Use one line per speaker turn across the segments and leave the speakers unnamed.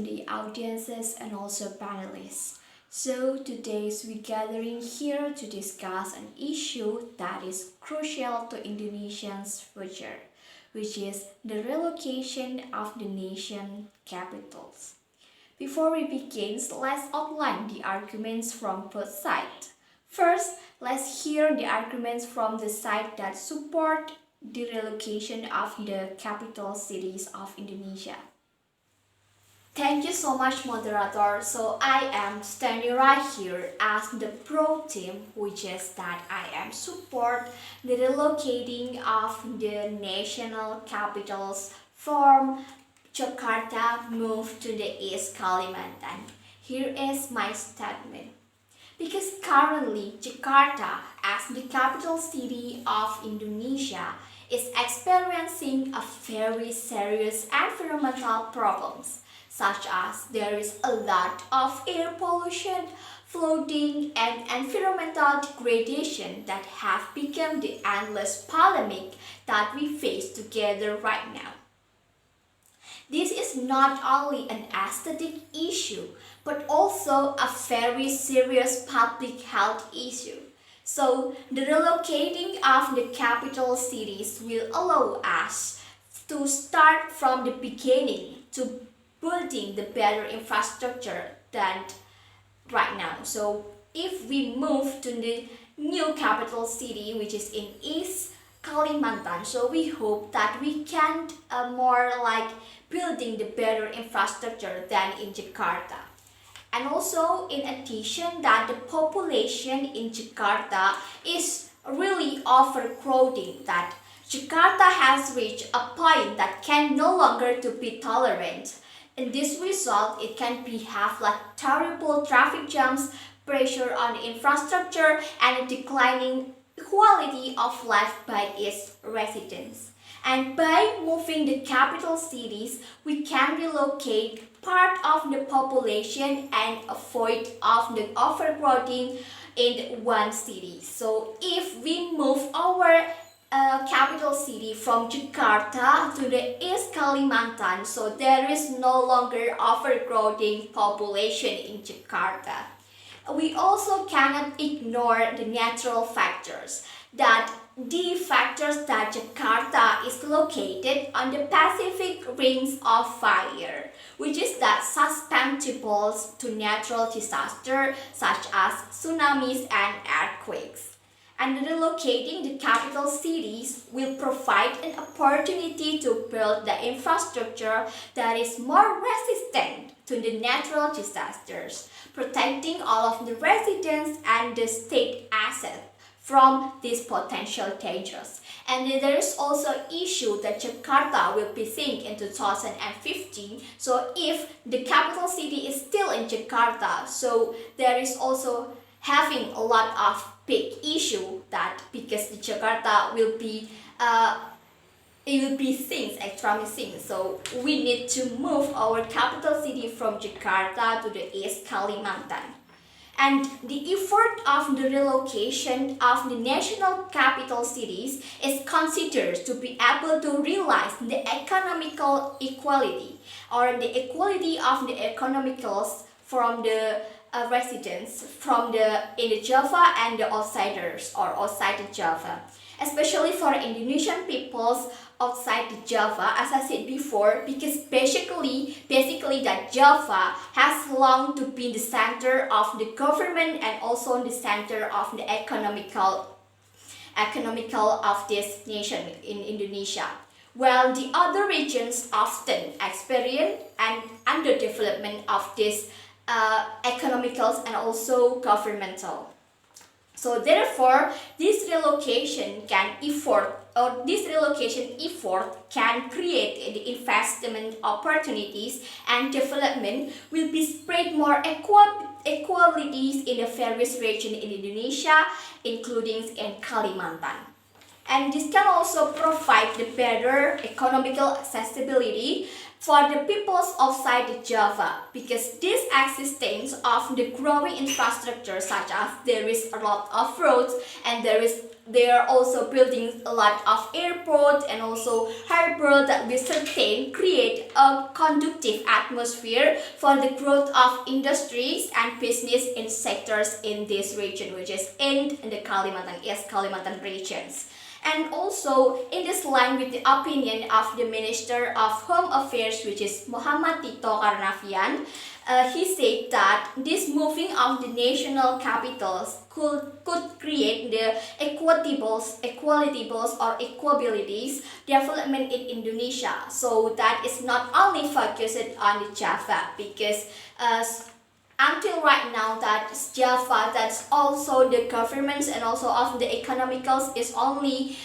the audiences and also panelists. So today's we gathering here to discuss an issue that is crucial to Indonesians' future, which is the relocation of the nation capitals. Before we begin, let's outline the arguments from both sides. First, let's hear the arguments from the side that support the relocation of the capital cities of Indonesia. Thank you so much, moderator. So I am standing right here as the pro team, which is that I am support the relocating of the national capitals from Jakarta move to the East Kalimantan. Here is my statement. Because currently Jakarta, as the capital city of Indonesia, is experiencing a very serious environmental problems, such as there is a lot of air pollution, flooding, and environmental degradation that have become the endless polemic that we face together right now. This is not only an aesthetic issue, but also a very serious public health issue. So, the relocating of the capital cities will allow us to start from the beginning to building the better infrastructure than right now. So, if we move to the new capital city, which is in East Kalimantan, so we hope that we can more like building the better infrastructure than in Jakarta. And also, in addition, that the population in Jakarta is really overcrowding, that Jakarta has reached a point that can no longer to be tolerant. In this result, it can be have like terrible traffic jams, pressure on the infrastructure, and a declining quality of life by its residents. And by moving the capital cities, we can relocate part of the population and avoid of the overcrowding in one city. So if we move our capital city from Jakarta to the East Kalimantan, so there is no longer overcrowding population in Jakarta. We also cannot ignore the natural factors, that the factors that Jakarta is located on the Pacific Rings of Fire, which is that susceptible to natural disaster such as tsunamis and earthquakes. And relocating the capital cities will provide an opportunity to build the infrastructure that is more resistant to the natural disasters, protecting all of the residents and the state assets from these potential dangers. And there is also issue that Jakarta will be sink in 2015. So if the capital city is still in Jakarta, so there is also having a lot of big issue that because the Jakarta will be it will be things extremely things. So we need to move our capital city from Jakarta to the East Kalimantan. And the effort of the relocation of the national capital cities is considered to be able to realize the economical equality or the equality of the economicals from the residents from in the Java and the outsiders or outside the Java, especially for Indonesian peoples outside the Java, as I said before, because basically that Java has long to be the center of the government and also the center of the economical of this nation in Indonesia. While the other regions often experience an underdevelopment of this economicals and also governmental. So therefore, this relocation effort can create the investment opportunities and development will be spread more equalities in the various regions in Indonesia, including in Kalimantan. And this can also provide the better economical accessibility for the peoples outside the Java, because this existence of the growing infrastructure such as there is a lot of roads and there is they are also building a lot of airports and also harbor that will certain create a conducive atmosphere for the growth of industries and business in sectors in this region, which is in the Kalimantan regions. And also in this line with the opinion of the Minister of Home Affairs, which is Muhammad Tito Karnavian, he said that this moving of the national capitals could create the equitables or equabilities development in Indonesia. So that is not only focused on the Java, because until right now that Java, that's also the governments and also of the economicals is only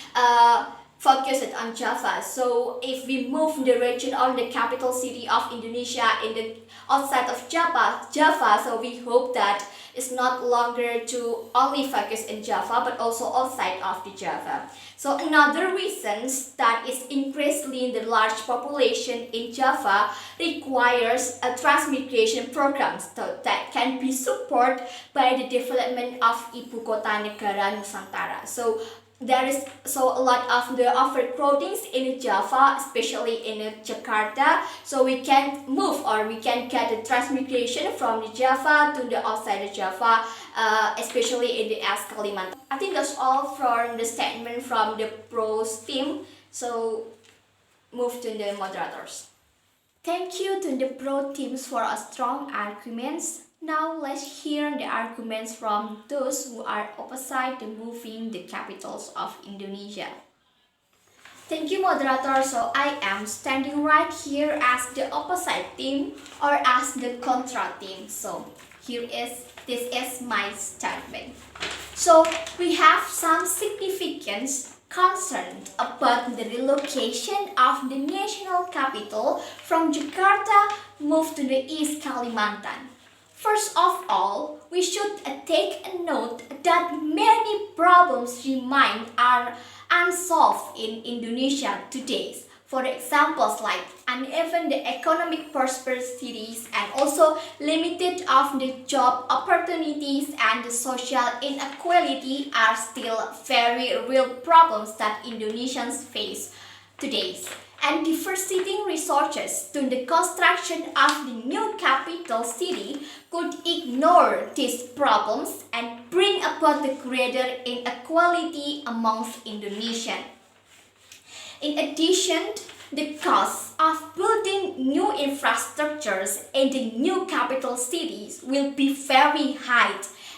focused on Java. So if we move the region or the capital city of Indonesia in the outside of Java, so we hope that it's not longer to only focus in Java but also outside of the Java. So another reason that is increasingly the large population in Java requires a transmigration program that can be supported by the development of Ibu Kota Negara Nusantara. So there is a lot of the overcrowdings in Java, especially in Jakarta. So we can move or we can get the transmigration from the Java to the outside of Java, especially in the Kalimantan. I think that's all from the statement from the pros team. So move to the moderators. Thank you to the pro teams for a strong arguments. Now let's hear the arguments from those who are opposite the moving the capitals of Indonesia. Thank you, moderator. So I am standing right here as the opposite team or as the contra team. So this is my statement. So we have some significance concerned about the relocation of the national capital from Jakarta moved to the East Kalimantan. First of all, we should take a note that many problems remain are unsolved in Indonesia today. For examples like uneven the economic prosperities and also limited of the job opportunities and the social inequality are still very real problems that Indonesians face today. And diverting resources to the construction of the new capital city could ignore these problems and bring about the greater inequality amongst Indonesians. In addition, the cost of building new infrastructures in the new capital cities will be very high,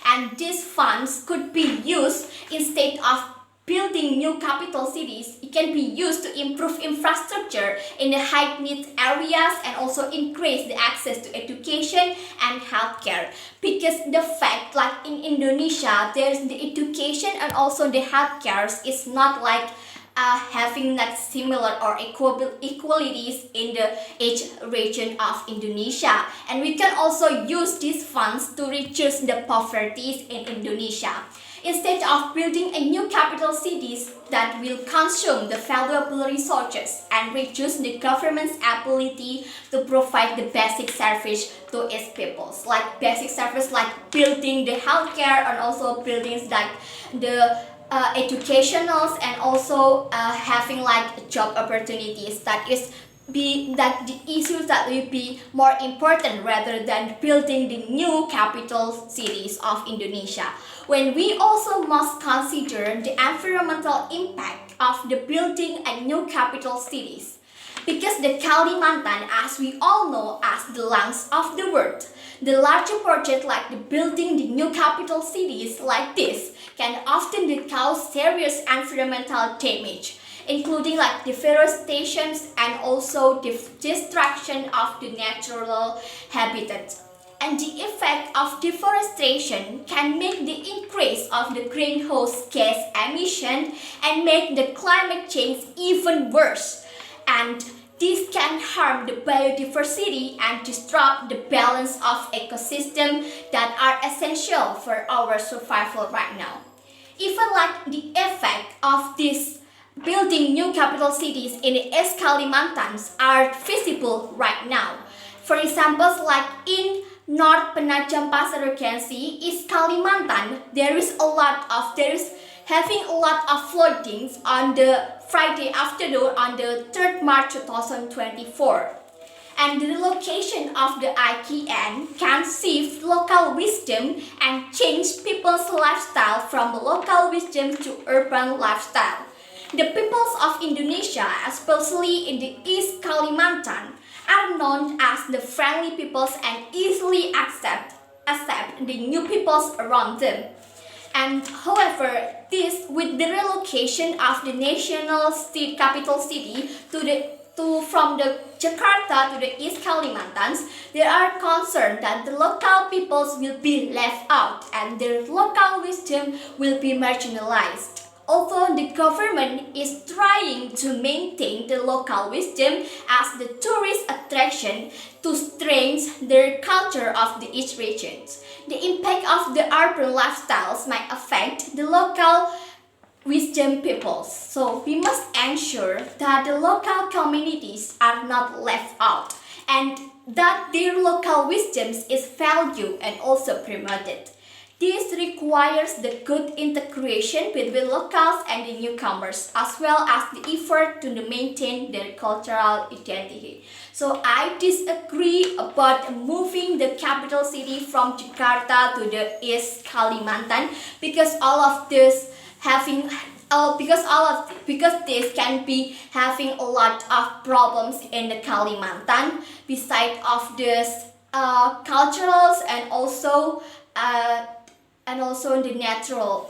and these funds could be used instead of building new capital cities. It can be used to improve infrastructure in the high-need areas and also increase the access to education and healthcare. Because the fact, like in Indonesia, there's the education and also the healthcare is not like having that similar or equalities in each region of Indonesia. And we can also use these funds to reduce the poverty in Indonesia. Instead of building a new capital cities that will consume the valuable resources and reduce the government's ability to provide the basic service to its people, like basic service like building the healthcare and also buildings like the educationals and also having like job opportunities, that the issues that will be more important rather than building the new capital cities of Indonesia. When we also must consider the environmental impact of the building a new capital cities. Because the Kalimantan, as we all know, as the lungs of the world, the larger project like the building the new capital cities like this can often cause serious environmental damage, including like deforestation and also destruction of the natural habitat. And the effect of deforestation can make the increase of the greenhouse gas emission and make the climate change even worse. And this can harm the biodiversity and disrupt the balance of ecosystems that are essential for our survival right now. Even like the effect of this building new capital cities in the East Kalimantan are visible right now. For example, like in North Penajam Pasir Regency, East Kalimantan, there is having a lot of floodings on the Friday afternoon on the 3rd March 2024. And the relocation of the IKN can shift local wisdom and change people's lifestyle from local wisdom to urban lifestyle. The peoples of Indonesia, especially in the East Kalimantan, are known as the friendly peoples and easily accept the new peoples around them. And however, with the relocation of the national capital city from the Jakarta to the East Kalimantan, there are concerns that the local peoples will be left out and their local wisdom will be marginalized. Although the government is trying to maintain the local wisdom as the tourist attraction to strengthen their culture of each region, the impact of the urban lifestyles might affect the local wisdom peoples. So we must ensure that the local communities are not left out and that their local wisdoms is valued and also promoted. This requires the good integration between locals and the newcomers, as well as the effort to maintain their cultural identity. So I disagree about moving the capital city from Jakarta to the East Kalimantan because this can be having a lot of problems in the Kalimantan, besides of this culturals and also the natural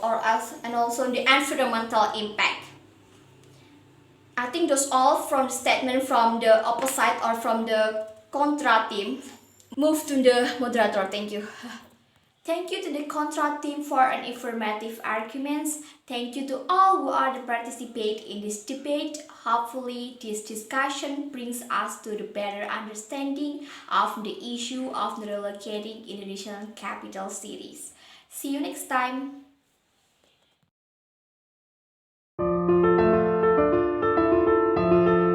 and also the environmental impact. I think those all from the statement from the opposite or from the Contra Team. Move to the moderator. Thank you. Thank you to the Contra Team for an informative arguments. Thank you to all who are to participate in this debate. Hopefully, this discussion brings us to the better understanding of the issue of relocating Indonesian capital cities. See you next time.